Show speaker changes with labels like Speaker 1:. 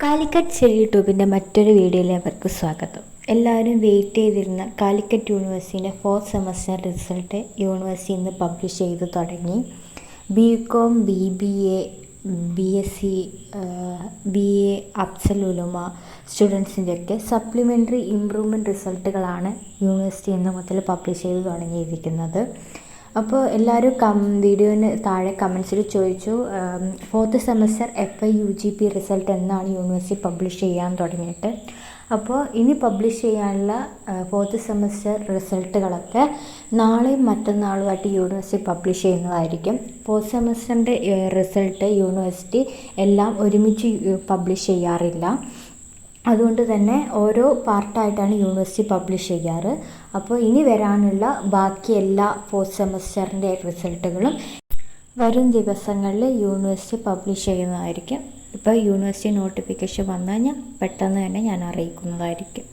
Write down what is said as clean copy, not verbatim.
Speaker 1: കാലിക്കറ്റ് യൂട്യൂബിൻ്റെ മറ്റൊരു വീഡിയോയിലേക്ക് സ്വാഗതം. എല്ലാവരും വെയിറ്റ് ചെയ്തിരുന്ന കാലിക്കറ്റ് യൂണിവേഴ്സിറ്റിൻ്റെ 4th സെമസ്റ്റർ റിസൾട്ട് യൂണിവേഴ്സിറ്റി ഇന്ന് പബ്ലിഷ് ചെയ്ത് തുടങ്ങി. BCom, BBA, BSc, BA, Afzal Ulama സ്റ്റുഡൻസിൻ്റെയൊക്കെ സപ്ലിമെൻ്ററി ഇംപ്രൂവ്മെൻറ്റ് റിസൾട്ടുകളാണ് യൂണിവേഴ്സിറ്റി ഇന്ന് മുതൽ പബ്ലിഷ് ചെയ്ത് തുടങ്ങിയിരിക്കുന്നത്. അപ്പോൾ എല്ലാവരും വീഡിയോന് താഴെ കമൻസിൽ ചോദിച്ചു 4th semester FI UGP result എന്നാണ് യൂണിവേഴ്സിറ്റി പബ്ലിഷ് ചെയ്യാൻ തുടങ്ങിയിട്ട്. അപ്പോൾ ഇനി പബ്ലിഷ് ചെയ്യാനുള്ള 4th സെമസ്റ്റർ റിസൾട്ടുകളൊക്കെ നാളെയും മറ്റന്നാളുമായിട്ട് യൂണിവേഴ്സിറ്റി പബ്ലിഷ് ചെയ്യുന്നതായിരിക്കും. 4th സെമസ്റ്ററിൻ്റെ റിസൾട്ട് യൂണിവേഴ്സിറ്റി എല്ലാം ഒരുമിച്ച് പബ്ലിഷ് ചെയ്യാറില്ല. അതുകൊണ്ട് തന്നെ ഓരോ പാർട്ടായിട്ടാണ് യൂണിവേഴ്സിറ്റി പബ്ലിഷ് ചെയ്യാറ്. അപ്പോൾ ഇനി വരാനുള്ള ബാക്കി എല്ലാ 4th സെമസ്റ്ററിൻ്റെ റിസൾട്ടുകളും വരും ദിവസങ്ങളിൽ യൂണിവേഴ്സിറ്റി പബ്ലിഷ് ചെയ്യുന്നതായിരിക്കും. ഇപ്പോൾ യൂണിവേഴ്സിറ്റി നോട്ടിഫിക്കേഷൻ വന്നാൽ പെട്ടെന്ന് തന്നെ ഞാൻ അറിയിക്കുന്നതായിരിക്കും.